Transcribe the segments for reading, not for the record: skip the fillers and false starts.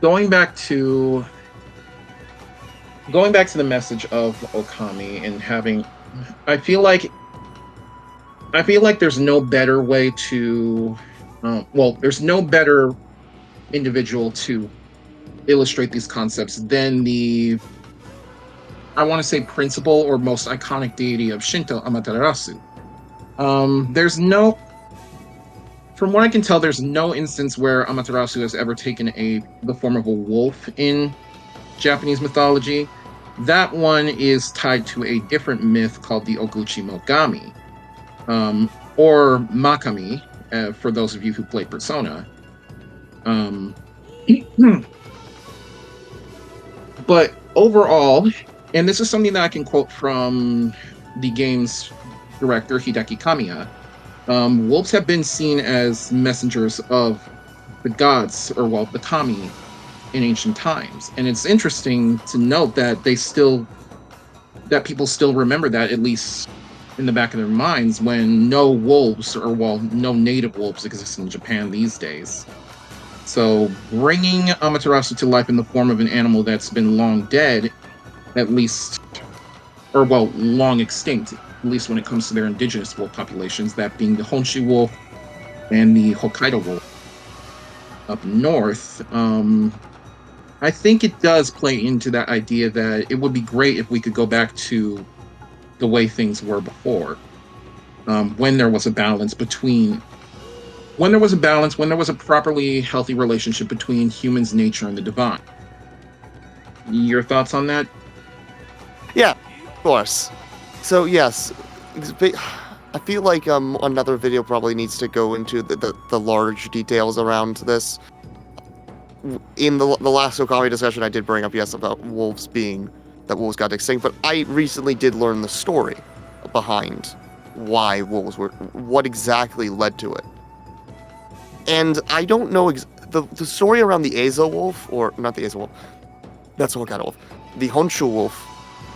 going back to going back to the message of Okami and having I feel like I feel like there's no better way to there's no better individual to illustrate these concepts than the I want to say principal or most iconic deity of Shinto, Amaterasu. There's no From what I can tell, there's no instance where Amaterasu has ever taken the form of a wolf in Japanese mythology. That one is tied to a different myth called the Ooguchi Mogami, or Makami, for those of you who play Persona. Um, but overall, and this is something that I can quote from the game's director, Hideki Kamiya, wolves have been seen as messengers of the gods, or well, the kami, in ancient times. And it's interesting to note that people still remember that, at least in the back of their minds, when no wolves, or well, no native wolves exist in Japan these days. So bringing Amaterasu to life in the form of an animal that's been long dead, at least, or well, long extinct, at least when it comes to their indigenous wolf populations, that being the Honshu wolf and the Hokkaido wolf up north. I think it does play into that idea that it would be great if we could go back to the way things were before, when there was a balance when there was a properly healthy relationship between humans, nature, and the divine. Your thoughts on that? Yeah, of course. So yes, I feel like another video probably needs to go into the large details around this. In the last Okami discussion, I did bring up, yes, about wolves being that wolves got extinct, but I recently did learn the story behind why wolves were, what exactly led to it. And I don't know the story around the Aegle wolf, or not the Aegle wolf, that's Hokkaido wolf. The Honshu wolf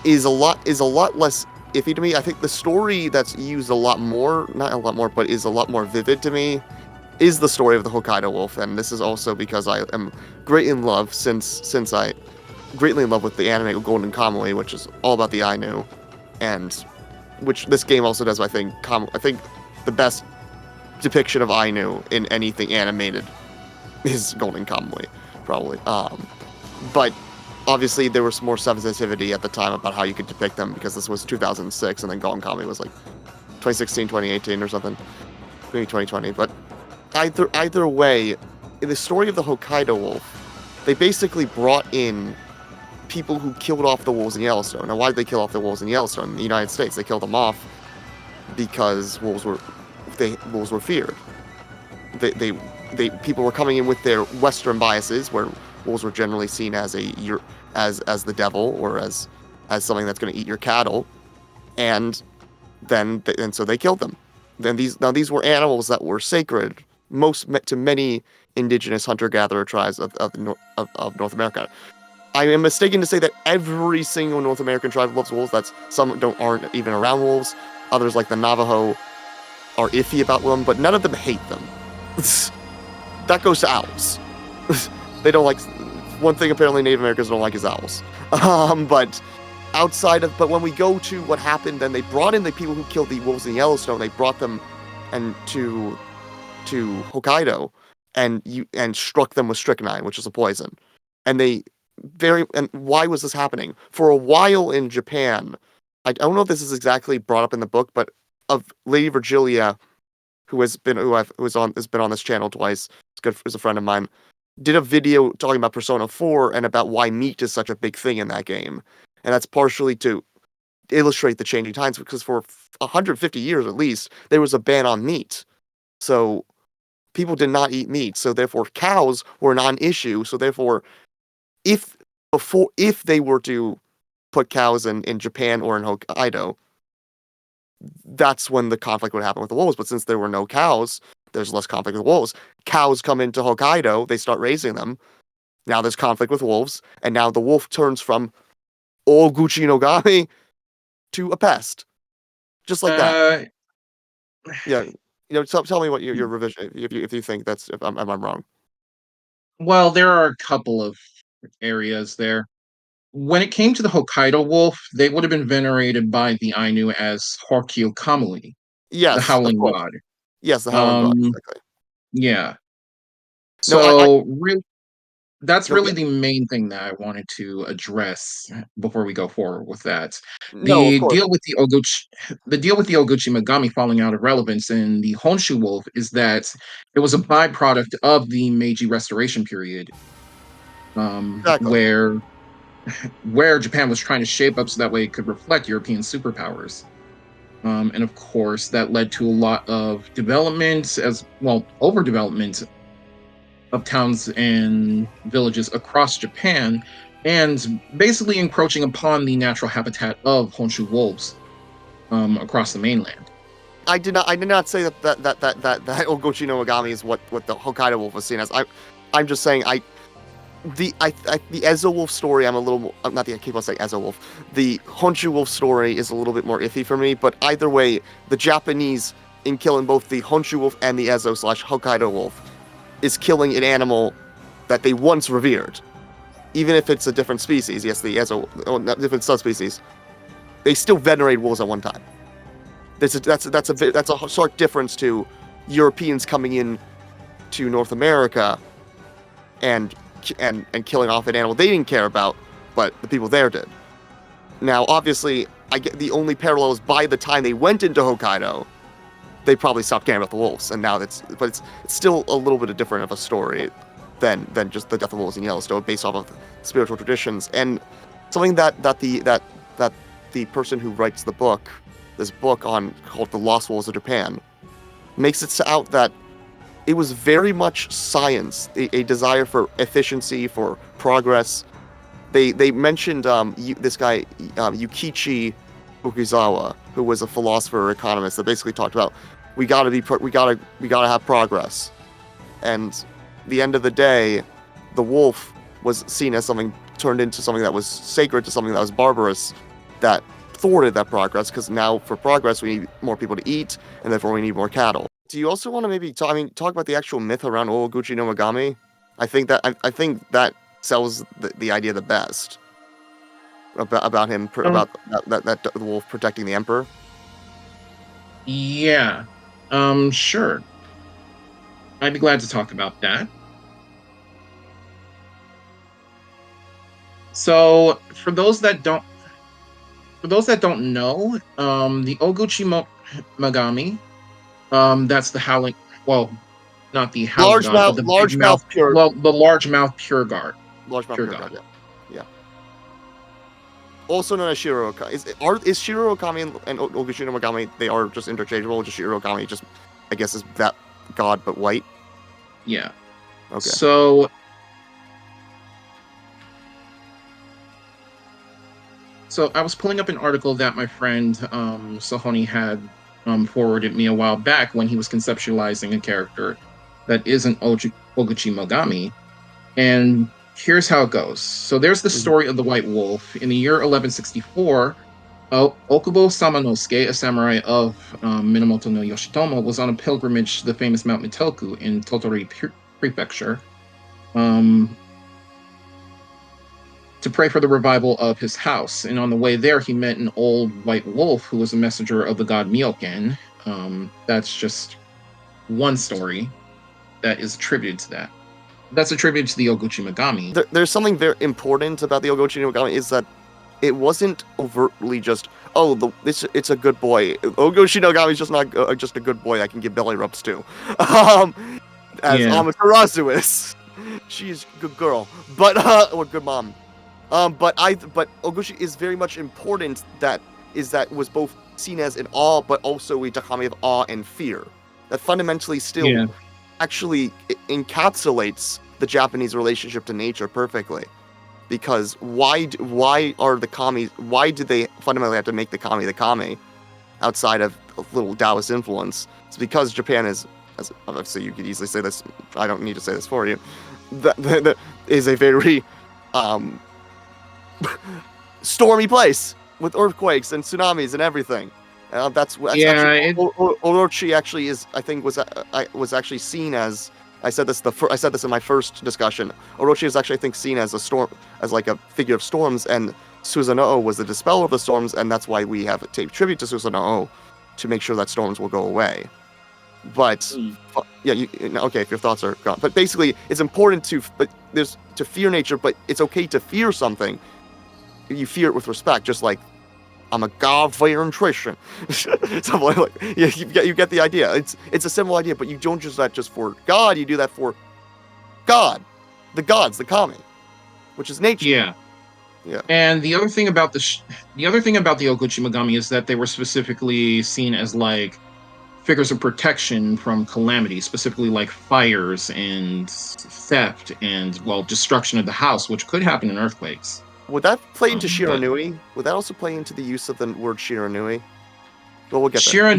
is a lot less iffy to me. I think the story that's used a lot more, not a lot more, but is a lot more vivid to me, is the story of the Hokkaido wolf. And this is also because I am great in love since I greatly in love with the anime Golden Kamuy, which is all about the Ainu, and which this game also does. I think the best depiction of Ainu in anything animated is Golden Kamuy, probably. But obviously there was more sensitivity at the time about how you could depict them because this was 2006 and then Golden Kamuy was like 2016, 2018 or something, maybe 2020. But either way, in the story of the Hokkaido wolf, they basically brought in people who killed off the wolves in Yellowstone. Now, why did they kill off the wolves in Yellowstone? In the United States, they killed them off because wolves were feared. They, people were coming in with their Western biases, where wolves were generally seen as as the devil, or as something that's going to eat your cattle, and so they killed them. Then these were animals that were sacred most to many indigenous hunter-gatherer tribes of North America. I am mistaken to say that every single North American tribe loves wolves. That's some don't aren't even around wolves. Others, like the Navajo, are iffy about them, but none of them hate them. That goes to owls. They don't like one thing. Apparently, Native Americans don't like is owls. But but when we go to what happened, then they brought in the people who killed the wolves in Yellowstone. They brought them and to Hokkaido and struck them with strychnine, which is a poison. And why was this happening? For a while in Japan, I don't know if this is exactly brought up in the book, but of Lady Virgilia, who has been on this channel twice, is a friend of mine, did a video talking about Persona 4 and about why meat is such a big thing in that game. And that's partially to illustrate the changing times, because for 150 years at least, there was a ban on meat. So people did not eat meat. So therefore cows were a non-issue. So therefore, if if they were to put cows in Japan or in Hokkaido, that's when the conflict would happen with the wolves. But since there were no cows, there's less conflict with wolves. Cows come into Hokkaido, they start raising them. Now there's conflict with wolves, and now the wolf turns from Ōguchi no Gami to a pest, just like that. Uh, Yeah, tell me what your revision, if you think if I'm wrong. Well, there are a couple of areas there. When it came to the Hokkaido wolf, they would have been venerated by the Ainu as Kamui, the Yes, of howling course. god. Yes, the Howling God, Um, exactly. yeah. No, I So that's no, really yeah, the main thing that I wanted to address before we go forward with that. no, of course, The deal with the Oguchi Magami falling out of relevance in the Honshu Wolf is that it was a byproduct of the Meiji Restoration period, exactly. where Japan was trying to shape up so that way it could reflect European superpowers. And of course, that led to a lot of development, as well, overdevelopment of towns and villages across Japan, and basically encroaching upon the natural habitat of Honshu wolves across the mainland. I did not say that Ogochi no Agami is what the Hokkaido wolf was seen as. I'm just saying the Ezo wolf story. I'm a little more, not the I keep on saying Ezo wolf. The Honshu wolf story is a little bit more iffy for me. But either way, the Japanese in killing both the Honshu wolf and the Ezo slash Hokkaido wolf is killing an animal that they once revered, even if it's a different species. Yes, the Ezo, different subspecies. They still venerate wolves at one time. That's a stark difference to Europeans coming in to North America and and killing off an animal they didn't care about, but the people there did. Now, obviously, I get the only parallel is by the time they went into Hokkaido, they probably stopped caring about the wolves, and now it's still a little bit of different of a story than just the death of wolves in Yellowstone, based off of spiritual traditions and something that the person who writes this book on called The Lost Wolves of Japan, makes it out that it was very much science, a desire for efficiency, for progress. They mentioned this guy Yukichi Fukuzawa, who was a philosopher or economist that basically talked about we gotta have progress, and the end of the day, the wolf was seen as something turned into something that was sacred to something that was barbarous, that thwarted that progress, because now for progress we need more people to eat, and therefore we need more cattle. Do you also want to maybe talk about the actual myth around Ooguchi no Magami? I think that sells the idea the best about him Um, about that the wolf protecting the emperor. yeah, sure. I'd be glad to talk about that. So, for those that don't know, the Magami, that's the howling. Well, not the howling god, but the big mouth. Well, the large mouth Large mouth pure pure god. god. Yeah, yeah. Also known as Shiro Okami. Is Shiro Okami and Oguchi no Magami, they are just interchangeable? Just Shiro Okami, just I guess is that god but white. Yeah. Okay. So, I was pulling up an article that my friend Sahoni had forwarded me a while back when he was conceptualizing a character that isn't Oguchi Mogami. And here's how it goes. So there's the Mhm. story of the White Wolf. In the year 1164, Okubo Samanosuke, a samurai of Minamoto no Yoshitomo, was on a pilgrimage to the famous Mount Mitoku in Tottori Prefecture. Um, to pray for the revival of his house. And on the way there, he met an old white wolf who was a messenger of the god Myoken. That's just one story that is attributed to that. That's attributed to the Oguchi Magami. There's something very important about the Oguchi no Magami is that it wasn't overtly just it's a good boy. Oguchi no Magami is just not just a good boy that can give belly rubs too, as Yeah, Amaterasu is. She's a good girl, but or good mom. But Oguchi is very much important. That was both seen as an awe, but also a dichotomy of awe and fear. That fundamentally still yeah, actually encapsulates the Japanese relationship to nature perfectly. Because why are the kami? Why did they fundamentally have to make the kami outside of a little Taoist influence? It's because Japan is, as obviously you could easily say this. I don't need to say this for you. That is a very um, stormy place with earthquakes and tsunamis and everything. That's yeah. actually Orochi actually is I think was actually seen as I said this in my first discussion. Orochi is actually, I think, seen as like a figure of storms, and Susanoo was the dispeller of the storms, and that's why we have a taped tribute to Susanoo to make sure that storms will go away. But okay, if your thoughts are gone. But basically, it's important to fear nature, but it's okay to fear something. You fear it with respect, just like I'm a god of fire and nutrition. Something like yeah, you get the idea. It's a simple idea, but you don't do that just for God. You do that for God, the gods, the kami, which is nature. Yeah. Yeah. And the other thing about the Ooguchi Magami is that they were specifically seen as like figures of protection from calamity, specifically like fires and theft and, well, destruction of the house, which could happen in earthquakes. Would that play into But Shiranui? Would that also play into the use of the word Shiranui? Well, we'll get there.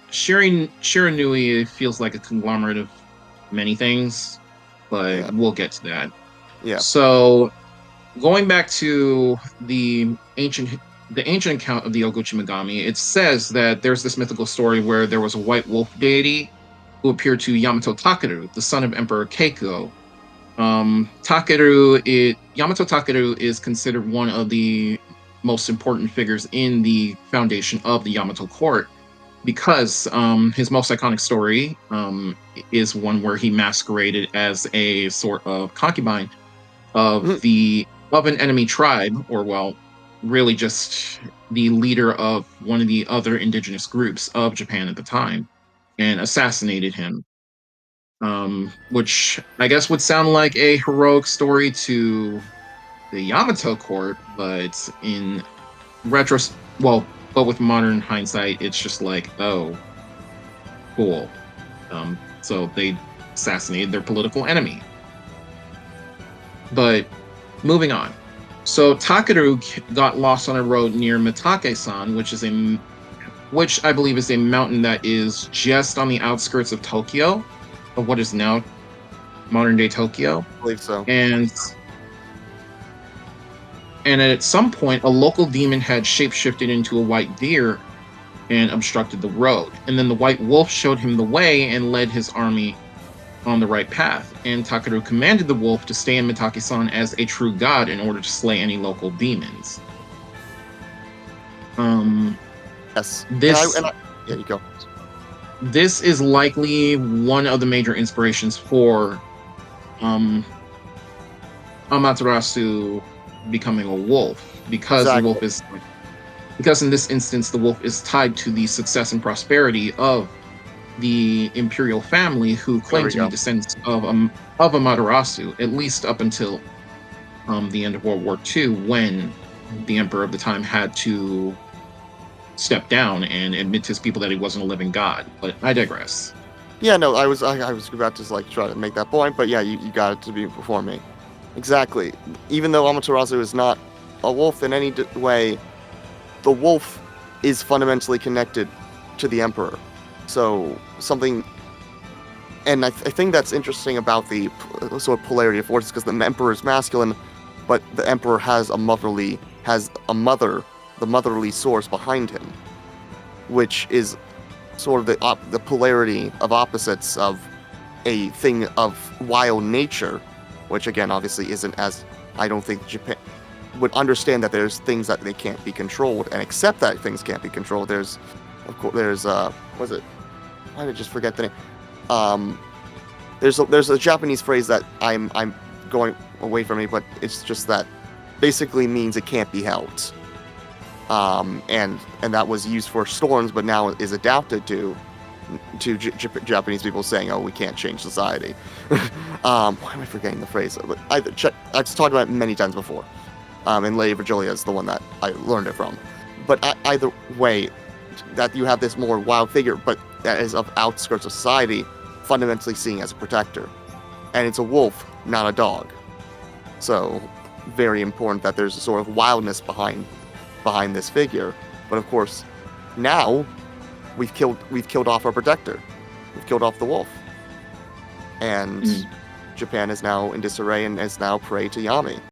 Shiranui feels like a conglomerate of many things, but we'll get to that. Yeah. So, going back to the ancient account of the Ooguchi Magami, it says that there's this mythical story where there was a white wolf deity who appeared to Yamato Takeru, the son of Emperor Keiko. Yamato Takeru is considered one of the most important figures in the foundation of the Yamato court because his most iconic story is one where he masqueraded as a sort of concubine of an enemy tribe, or, well, really just the leader of one of the other indigenous groups of Japan at the time, and assassinated him. Which I guess would sound like a heroic story to the Yamato court, but but with modern hindsight, it's just like, oh, cool. So they assassinated their political enemy. But moving on. So Takeru got lost on a road near Mitake-san, which I believe is a mountain that is just on the outskirts of Tokyo, of what is now modern-day Tokyo. I believe so. And at some point, a local demon had shapeshifted into a white deer and obstructed the road. And then the white wolf showed him the way and led his army on the right path. And Takeru commanded the wolf to stay in Mitake-san as a true god in order to slay any local demons. Yes. Yeah, you go. This is likely one of the major inspirations for Amaterasu becoming a wolf, because the wolf is, because in this instance the wolf is tied to the success and prosperity of the imperial family, who claim to be descendants of Amaterasu, at least up until the end of World War II, when the emperor of the time had to step down and admit to his people that he wasn't a living god. But I digress. Yeah, no, I was about to like try to make that point, but yeah, you got it to be before me. Exactly. Even though Amaterasu is not a wolf in any way, the wolf is fundamentally connected to the emperor. So something, and I think that's interesting about the sort of polarity of forces, because the emperor is masculine, but the emperor has the motherly source behind him, which is sort of the polarity of opposites of a thing of wild nature, which again obviously isn't as, I don't think Japan would understand that there's things that they can't be controlled and accept that things can't be controlled. There's what was it? Why did I just forget the name? There's a Japanese phrase that I'm going away from me, but it's just that basically means it can't be helped. And that was used for storms, but now is adapted to Japanese people saying, "Oh, we can't change society." Why am I forgetting the phrase? But I've talked about it many times before. And Lady Virgilia is the one that I learned it from. But either way, that you have this more wild figure, but that is of outskirts of society, fundamentally seen as a protector, and it's a wolf, not a dog. So, very important that there's a sort of wildness behind this figure. But of course, now we've killed off our protector. We've killed off the wolf, and Japan is now in disarray and is now prey to Yami.